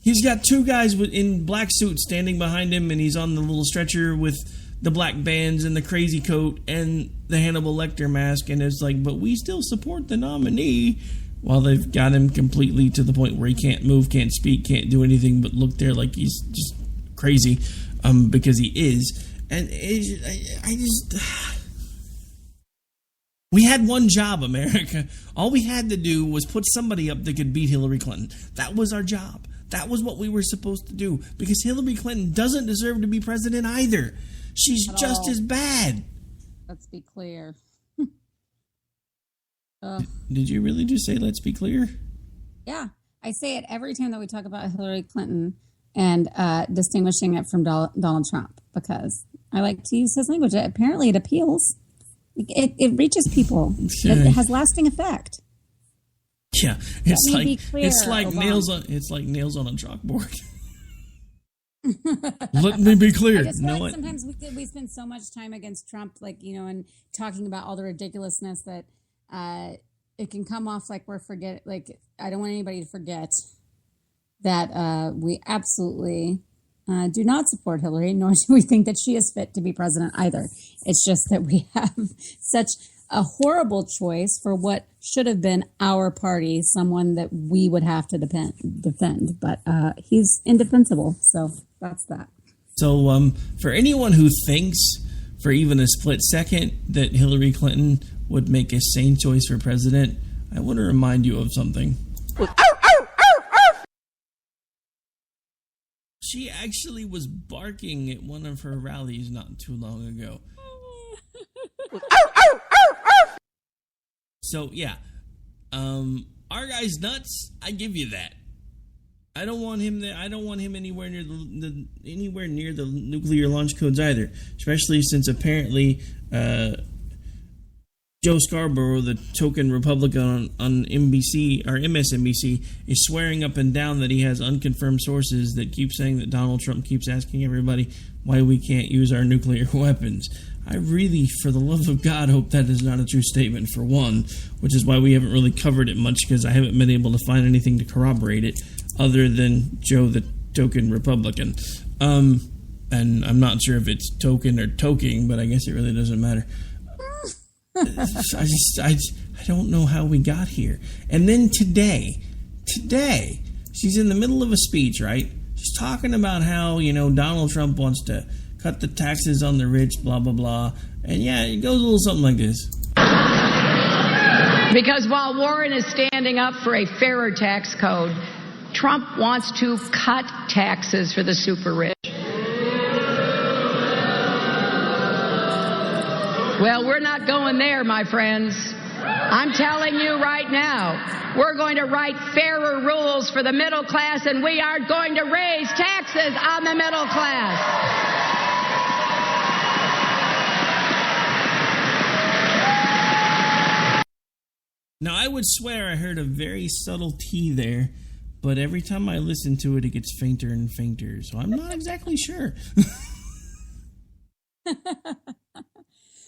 He's got two guys in black suits standing behind him, and he's on the little stretcher with the black bands and the crazy coat and the Hannibal Lecter mask, and it's like, but we still support the nominee, while they've got him completely to the point where he can't move, can't speak, can't do anything but look there like he's just crazy, because he is. And we had one job, America. All we had to do was put somebody up that could beat Hillary Clinton. That was our job. That was what we were supposed to do, because Hillary Clinton doesn't deserve to be president either. She's just as bad. Let's be clear. Did you really just say, let's be clear? Yeah. I say it every time that we talk about Hillary Clinton and distinguishing it from Donald Trump, because I like to use his language. Apparently it appeals. It reaches people. It has lasting effect. Yeah, it's like nails on a chalkboard. Let me be clear. I just feel like sometimes we spend so much time against Trump, and talking about all the ridiculousness that it can come off like I don't want anybody to forget that we absolutely do not support Hillary, nor do we think that she is fit to be president either. It's just that we have such a horrible choice for what should have been our party, someone that we would have to defend. But he's indefensible, so that's that. So for anyone who thinks for even a split second that Hillary Clinton would make a sane choice for president, I want to remind you of something. She actually was barking at one of her rallies not too long ago. So yeah, our guy's nuts. I give you that. I don't want him there. I don't want him anywhere near the nuclear launch codes either. Especially since apparently Joe Scarborough, the token Republican on NBC or MSNBC, is swearing up and down that he has unconfirmed sources that keep saying that Donald Trump keeps asking everybody why we can't use our nuclear weapons. I really, for the love of God, hope that is not a true statement, for one, which is why we haven't really covered it much, because I haven't been able to find anything to corroborate it other than Joe the token Republican. And I'm not sure if it's token or toking, but I guess it really doesn't matter. I don't know how we got here. And then today, she's in the middle of a speech, right? She's talking about how, Donald Trump wants to cut the taxes on the rich, blah, blah, blah. And yeah, it goes a little something like this. Because while Warren is standing up for a fairer tax code, Trump wants to cut taxes for the super rich. Well, we're not going there, my friends. I'm telling you right now, we're going to write fairer rules for the middle class, and we are going to raise taxes on the middle class. Now, I would swear I heard a very subtle T there, but every time I listen to it, it gets fainter and fainter, so I'm not exactly sure.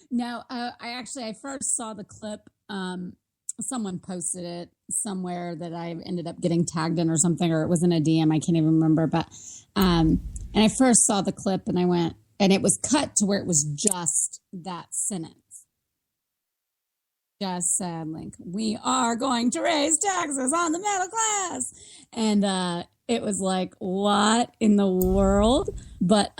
No, I first saw the clip. Someone posted it somewhere that I ended up getting tagged in or something, or it was in a DM. I can't even remember. But and I first saw the clip and I went, and it was cut to where it was just that sentence. Just said, like, we are going to raise taxes on the middle class. And it was like, what in the world? But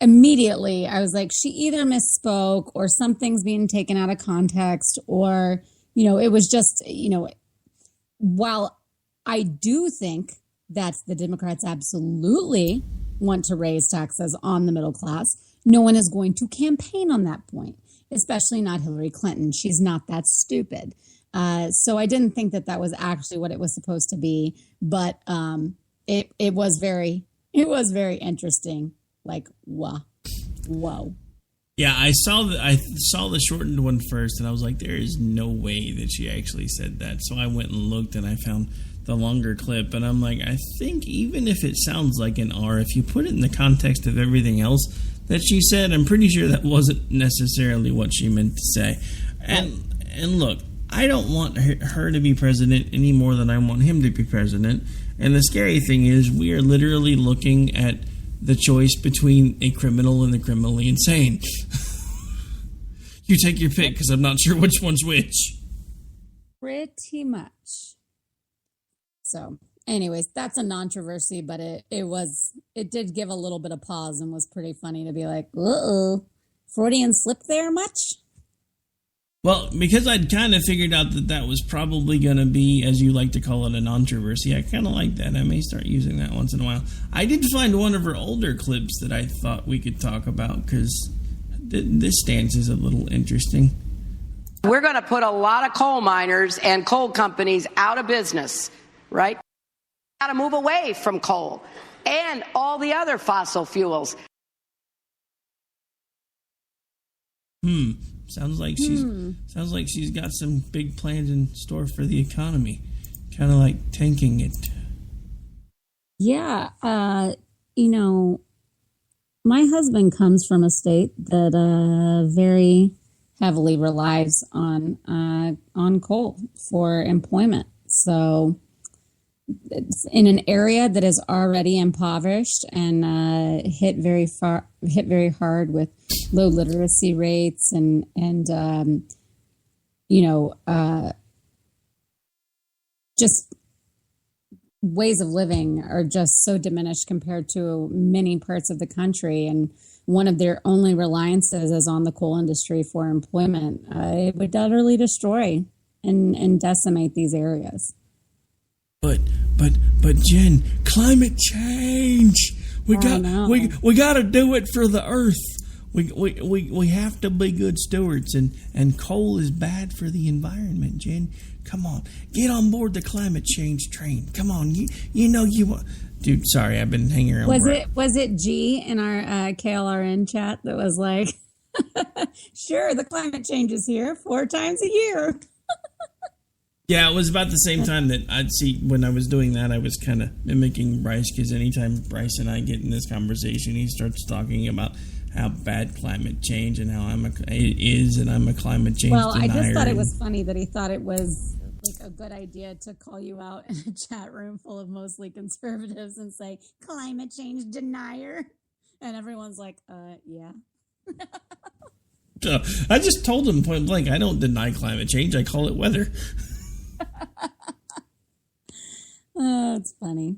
immediately I was like, she either misspoke or something's being taken out of context, or, it was just, while I do think that the Democrats absolutely want to raise taxes on the middle class, no one is going to campaign on that point, especially not Hillary Clinton. She's not that stupid. So I didn't think that was actually what it was supposed to be, but it was very interesting. Like, whoa. Yeah, I saw the shortened one first, and I was like, there is no way that she actually said that. So I went and looked, and I found the longer clip, and I'm like, I think even if it sounds like an R, if you put it in the context of everything else that she said, I'm pretty sure that wasn't necessarily what she meant to say. And look, I don't want her to be president any more than I want him to be president. And the scary thing is, we are literally looking at the choice between a criminal and the criminally insane. You take your pick, because I'm not sure which one's which. Pretty much. So, anyways, that's a controversy, but it did give a little bit of pause and was pretty funny to be like, uh-oh, Freudian slip there much? Well, because I'd kind of figured out that was probably going to be, as you like to call it, a controversy. I kind of like that. I may start using that once in a while. I did find one of her older clips that I thought we could talk about, because this stance is a little interesting. We're going to put a lot of coal miners and coal companies out of business, right? Got to move away from coal and all the other fossil fuels. Sounds like she's got some big plans in store for the economy. Kind of like tanking it. Yeah, my husband comes from a state that very heavily relies on coal for employment. So it's in an area that is already impoverished and hit very hard with low literacy rates and just ways of living are just so diminished compared to many parts of the country. And one of their only reliances is on the coal industry for employment. It would utterly destroy and decimate these areas. But Jen, climate change. We got to do it for the earth. We have to be good stewards, and coal is bad for the environment, Jen. Come on, get on board the climate change train. Come on, you know you want. Dude, sorry, I've been hanging around. Was it G in our KLRN chat that was like, sure, the climate change is here 4 times a year. Yeah, it was about the same time that I'd see when I was doing that. I was kind of mimicking Bryce, because anytime Bryce and I get in this conversation, he starts talking about how bad climate change and how I'm a climate change denier. I just thought it was funny that he thought it was like a good idea to call you out in a chat room full of mostly conservatives and say climate change denier, and everyone's like, yeah. I just told him point blank, I don't deny climate change. I call it weather. Oh, it's funny.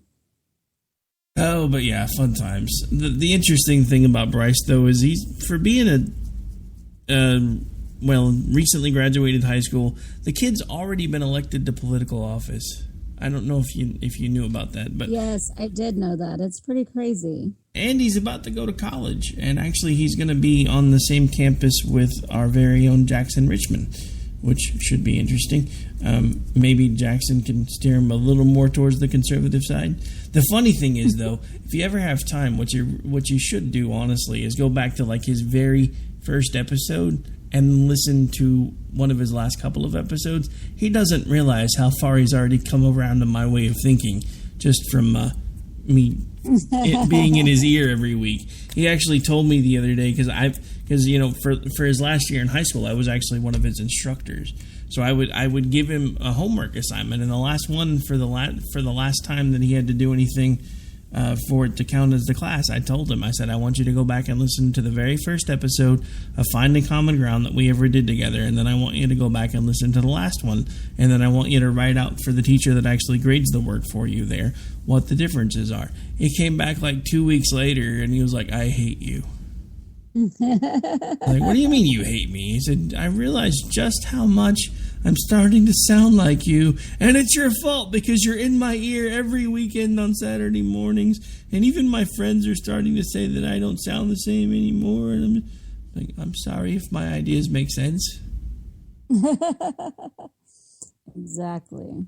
Oh, but yeah, fun times. The interesting thing about Bryce, though, is he's, for being recently graduated high school, the kid's already been elected to political office. I don't know if you knew about that, but yes, I did know that. It's pretty crazy. And he's about to go to college, and actually he's going to be on the same campus with our very own Jackson Richmond, which should be interesting. Maybe Jackson can steer him a little more towards the conservative side. The funny thing is, though, if you ever have time, what you should do, honestly, is go back to like his very first episode and listen to one of his last couple of episodes. He doesn't realize how far he's already come around to my way of thinking just from me being in his ear every week. He actually told me the other day, because you know, for his last year in high school, I was actually one of his instructors. So I would give him a homework assignment, and the last one for the last time that he had to do anything for it to count as the class, I told him, I said, I want you to go back and listen to the very first episode of Finding Common Ground that we ever did together, and then I want you to go back and listen to the last one, and then I want you to write out for the teacher that actually grades the work for you there what the differences are. He came back like 2 weeks later, and he was like, I hate you. Like, what do you mean you hate me? He said, I realize just how much I'm starting to sound like you, and it's your fault because you're in my ear every weekend on Saturday mornings, and even my friends are starting to say that I don't sound the same anymore, and I'm sorry if my ideas make sense. Exactly.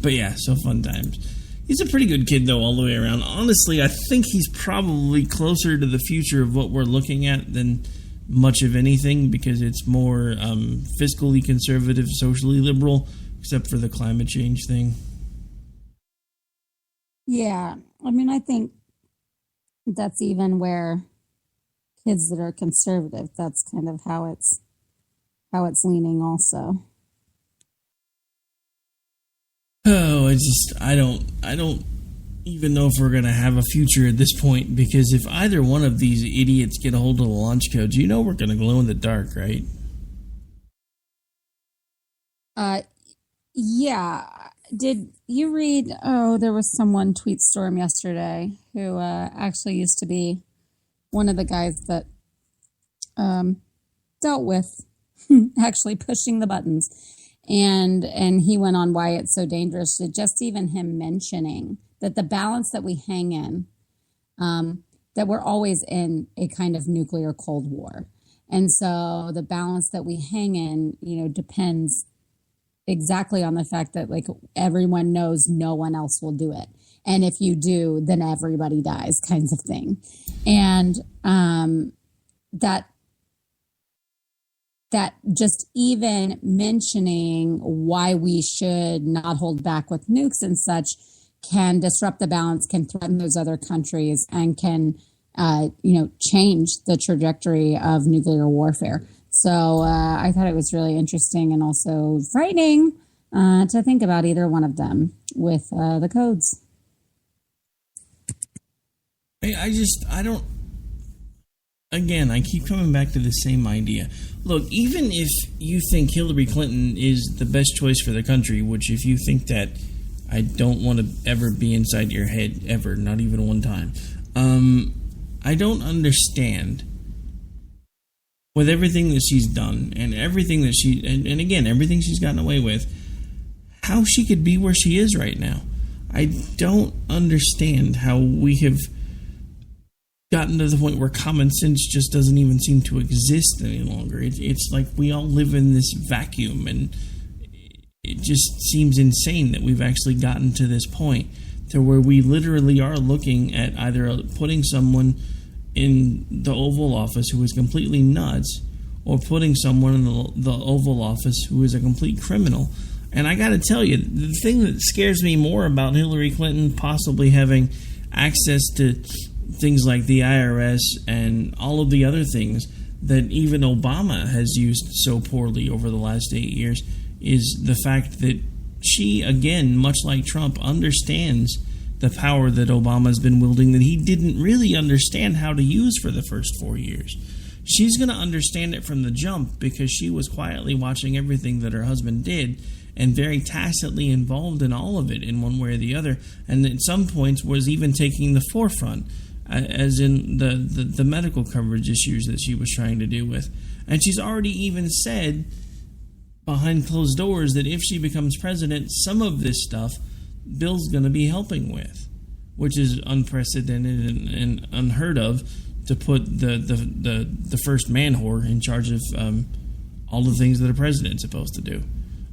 But yeah, so fun times. He's a pretty good kid, though, all the way around. Honestly, I think he's probably closer to the future of what we're looking at than much of anything, because it's more fiscally conservative, socially liberal, except for the climate change thing. Yeah. I mean, I think that's even where kids that are conservative, that's kind of how it's leaning also. Oh, I don't even know if we're going to have a future at this point, because if either one of these idiots get a hold of the launch codes, you know we're going to glow in the dark, right? Yeah. Did you read, there was someone tweet storm yesterday who actually used to be one of the guys that dealt with actually pushing the buttons. And he went on why it's so dangerous. Just even him mentioning that the balance that we hang in, that we're always in a kind of nuclear Cold War. And so the balance that we hang in, depends exactly on the fact that like everyone knows no one else will do it. And if you do, then everybody dies, kinds of thing. And that just even mentioning why we should not hold back with nukes and such can disrupt the balance, can threaten those other countries, and can, change the trajectory of nuclear warfare. So I thought it was really interesting and also frightening to think about either one of them with the codes. Again, I keep coming back to the same idea. Look, even if you think Hillary Clinton is the best choice for the country, which if you think that, I don't want to ever be inside your head, ever, not even one time. I don't understand, with everything that she's done and everything that and again, everything she's gotten away with, how she could be where she is right now. I don't understand how we have gotten to the point where common sense just doesn't even seem to exist any longer. It's like we all live in this vacuum, and it just seems insane that we've actually gotten to this point to where we literally are looking at either putting someone in the Oval Office who is completely nuts, or putting someone in the Oval Office who is a complete criminal. And I got to tell you, the thing that scares me more about Hillary Clinton possibly having access to things like the IRS and all of the other things that even Obama has used so poorly over the last 8 years is the fact that she, again, much like Trump, understands the power that Obama's been wielding that he didn't really understand how to use for the first 4 years. she's going to understand it from the jump because she was quietly watching everything that her husband did and very tacitly involved in all of it in one way or the other, and at some points was even taking the forefront, as in the medical coverage issues that she was trying to deal with. And she's already even said behind closed doors that if she becomes president, some of this stuff Bill's going to be helping with, which is unprecedented and unheard of, to put the first man whore in charge of all the things that a president's supposed to do.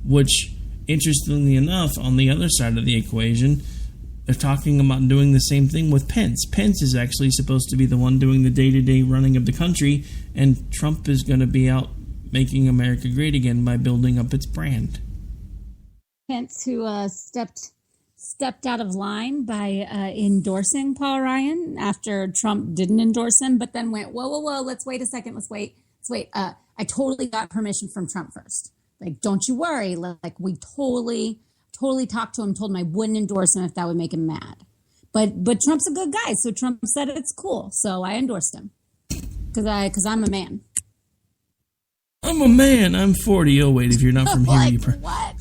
Which, interestingly enough, on the other side of the equation, they're talking about doing the same thing with Pence. Pence is actually supposed to be the one doing the day-to-day running of the country, and Trump is going to be out making America great again by building up its brand. Pence, who stepped out of line by endorsing Paul Ryan after Trump didn't endorse him, but then went, whoa, let's wait a second, let's wait. I totally got permission from Trump first. Like, don't you worry. Like, we totally talked to him, told him I wouldn't endorse him if that would make him mad. But Trump's a good guy, so Trump said it's cool, so I endorsed him because I'm a man. I'm a man. I'm 40. Oh wait, if you're not from here, what?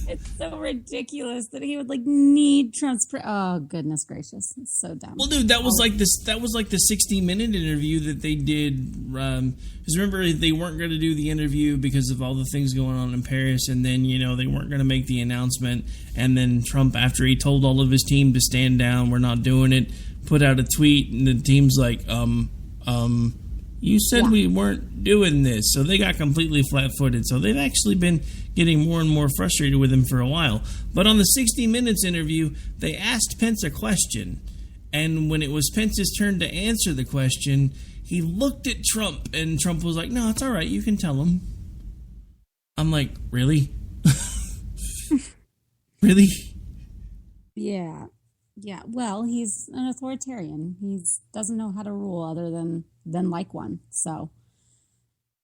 It's so ridiculous that he would need Trump's. Oh goodness gracious, it's so dumb. Well, dude, that was like this. That was like the 60-minute interview that they did. Because remember, they weren't going to do the interview because of all the things going on in Paris, and then they weren't going to make the announcement. And then Trump, after he told all of his team to stand down, we're not doing it, put out a tweet, and the team's like, you said we weren't doing this. So they got completely flat-footed. So they've actually been getting more and more frustrated with him for a while. But on the 60 Minutes interview, they asked Pence a question. And when it was Pence's turn to answer the question, he looked at Trump, and Trump was like, no, it's all right. You can tell him. I'm like, really? Really? Yeah. Yeah, well, he's an authoritarian. He doesn't know how to rule other than like one. So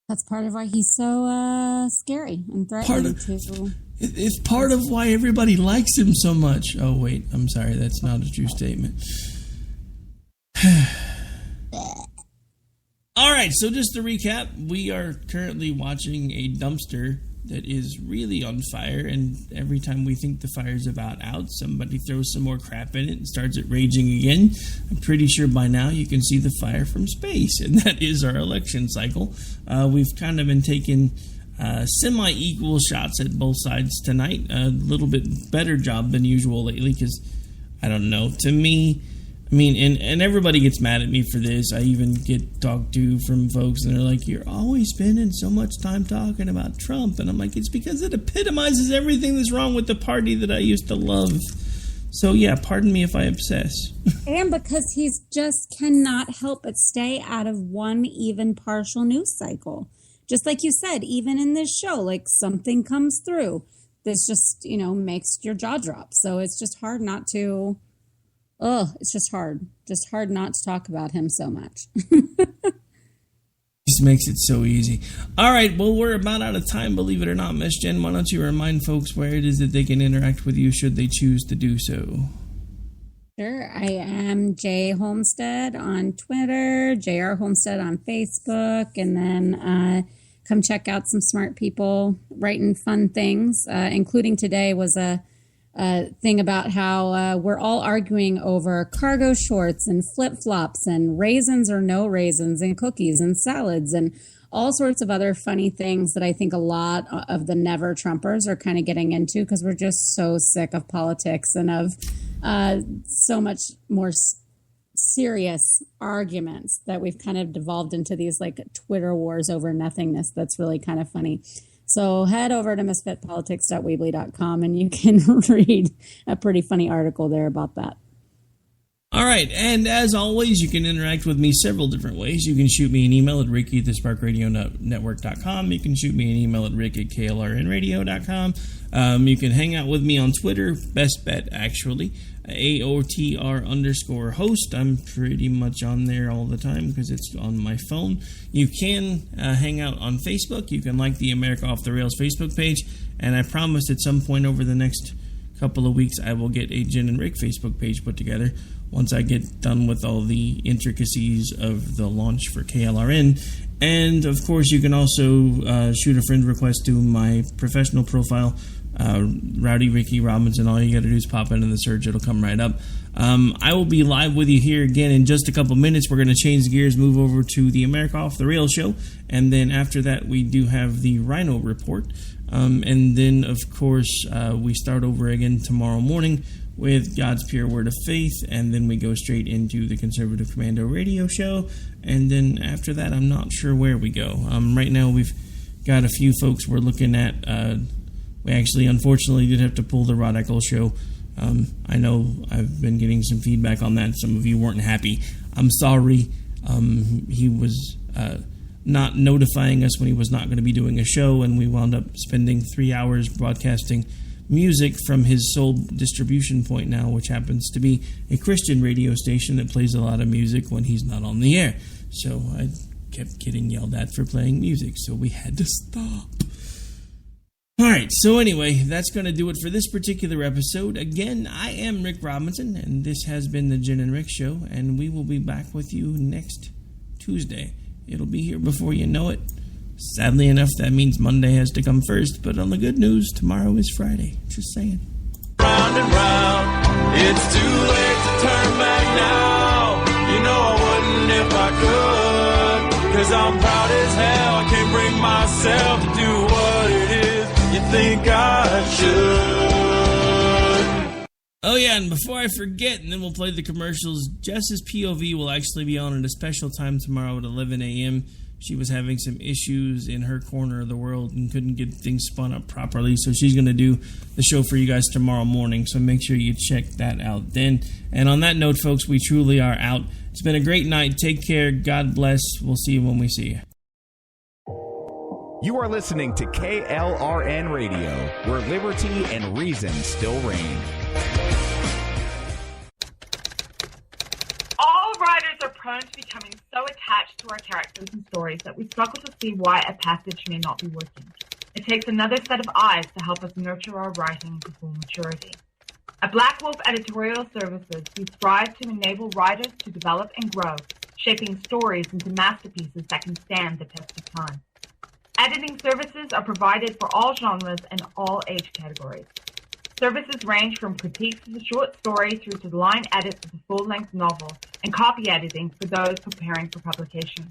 that's part of why he's so scary and threatening It's part of why everybody likes him so much. Oh, wait, I'm sorry. That's not a true statement. All right, so just to recap, we are currently watching a dumpster that is really on fire, and every time we think the fire's about out, somebody throws some more crap in it and starts it raging again. I'm pretty sure by now you can see the fire from space, and that is our election cycle. We've kind of been taking semi-equal shots at both sides tonight. A little bit better job than usual lately, because, I don't know, to me, and everybody gets mad at me for this. I even get talked to from folks, and they're like, you're always spending so much time talking about Trump. And I'm like, it's because it epitomizes everything that's wrong with the party that I used to love. So, yeah, pardon me if I obsess. And because he's just cannot help but stay out of one even partial news cycle. Just like you said, even in this show, like something comes through. This just, makes your jaw drop. So it's just hard not to... Oh, it's just hard. Just hard not to talk about him so much. Just makes it so easy. All right, well, we're about out of time, believe it or not. Miss Jen, why don't you remind folks where it is that they can interact with you should they choose to do so? Sure. I am Jay Homestead on Twitter, JR Homestead on Facebook, and then come check out some smart people writing fun things, including today was a thing about how we're all arguing over cargo shorts and flip-flops and raisins or no raisins and cookies and salads and all sorts of other funny things that I think a lot of the never Trumpers are kind of getting into because we're just so sick of politics and of so much more serious arguments that we've kind of devolved into these like Twitter wars over nothingness. That's really kind of funny. So head over to misfitpolitics.weebly.com and you can read a pretty funny article there about that. All right, and as always, you can interact with me several different ways. You can shoot me an email at ricky@thesparkradionetwork.com. You can shoot me an email at rick@klrnradio.com. You can hang out with me on Twitter, best bet, actually, AOTR_host. I'm pretty much on there all the time because it's on my phone. You can hang out on Facebook. You can like the America Off the Rails Facebook page, and I promise at some point over the next couple of weeks I will get a Jen and Rick Facebook page put together once I get done with all the intricacies of the launch for KLRN. And, of course, you can also shoot a friend request to my professional profile, Rowdy Ricky Robinson. All you got to do is pop into the search. It'll come right up. I will be live with you here again in just a couple minutes. We're going to change gears, move over to the America Off the Rails show. And then after that, we do have the Rhino Report. And then, of course, we start over again tomorrow morning with God's Pure Word of Faith, and then we go straight into the Conservative Commando radio show, and then after that, I'm not sure where we go. Right now, we've got a few folks we're looking at. We actually, unfortunately, did have to pull the Rod Eckel show. I know I've been getting some feedback on that. Some of you weren't happy. I'm sorry. He was not notifying us when he was not going to be doing a show, and we wound up spending 3 hours broadcasting music from his sole distribution point now, which happens to be a Christian radio station that plays a lot of music when he's not on the air. So I kept getting yelled at for playing music, so we had to stop. Alright, so anyway, that's going to do it for this particular episode. Again, I am Rick Robinson, and this has been the Jenn and Rick Show, and we will be back with you next Tuesday. It'll be here before you know it. Sadly enough, that means Monday has to come first, but on the good news, tomorrow is Friday. Just saying. Round and round, it's too late to turn back now. You know I wouldn't if I could, 'cause I'm proud as hell. I can't bring myself to do what it is you think I should. Oh yeah, and before I forget, and then we'll play the commercials, Jess's POV will actually be on at a special time tomorrow at 11 a.m. She was having some issues in her corner of the world and couldn't get things spun up properly, so she's going to do the show for you guys tomorrow morning, so make sure you check that out then. And on that note, folks, we truly are out. It's been a great night. Take care. God bless. We'll see you when we see you. You are listening to KLRN Radio, where liberty and reason still reign. All writers are prone to becoming so attached to our characters and stories that we struggle to see why a passage may not be working. It takes another set of eyes to help us nurture our writing to full maturity. At Black Wolf Editorial Services, we strive to enable writers to develop and grow, shaping stories into masterpieces that can stand the test of time. Editing services are provided for all genres and all age categories. Services range from critiques of the short story through to the line edits of the full-length novel and copy editing for those preparing for publication.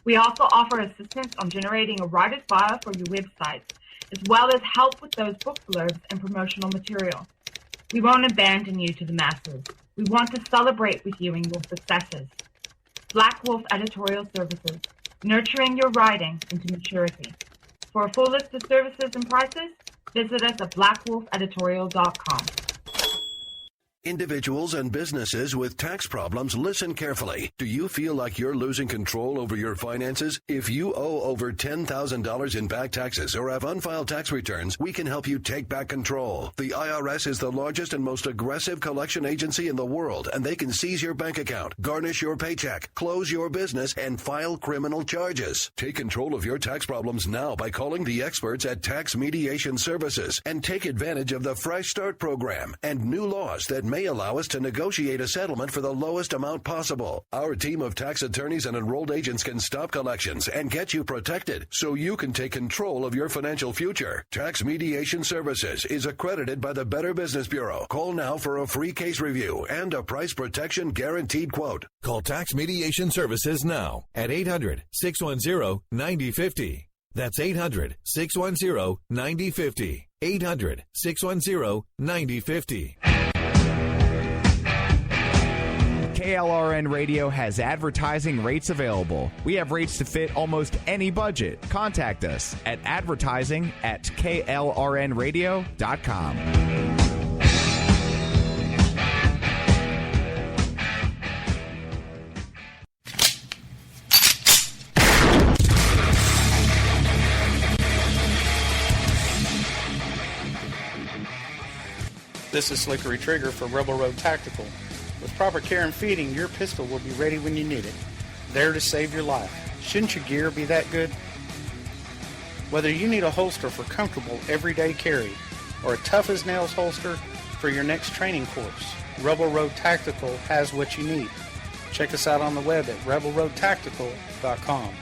We also offer assistance on generating a writer's bio for your websites, as well as help with those book blurbs and promotional material. We won't abandon you to the masses. We want to celebrate with you in your successes. Black Wolf Editorial Services, nurturing your writing into maturity. For a full list of services and prices, visit us at blackwolfeditorial.com. Individuals and businesses with tax problems, listen carefully. Do you feel like you're losing control over your finances? If you owe over $10,000 in back taxes or have unfiled tax returns, we can help you take back control. The IRS is the largest and most aggressive collection agency in the world, and they can seize your bank account, garnish your paycheck, close your business, and file criminal charges. Take control of your tax problems now by calling the experts at Tax Mediation Services and take advantage of the Fresh Start program and new laws that may allow us to negotiate a settlement for the lowest amount possible. Our team of tax attorneys and enrolled agents can stop collections and get you protected so you can take control of your financial future. Tax Mediation Services is accredited by the Better Business Bureau. Call now for a free case review and a price protection guaranteed quote. Call Tax Mediation Services now at 800-610-9050. That's 800-610-9050. 800-610-9050. KLRN Radio has advertising rates available. We have rates to fit almost any budget. Contact us at advertising@klrnradio.com. This is Slickery Trigger for Rebel Road Tactical. With proper care and feeding, your pistol will be ready when you need it, there to save your life. Shouldn't your gear be that good? Whether you need a holster for comfortable everyday carry or a tough-as-nails holster for your next training course, Rebel Road Tactical has what you need. Check us out on the web at rebelroadtactical.com.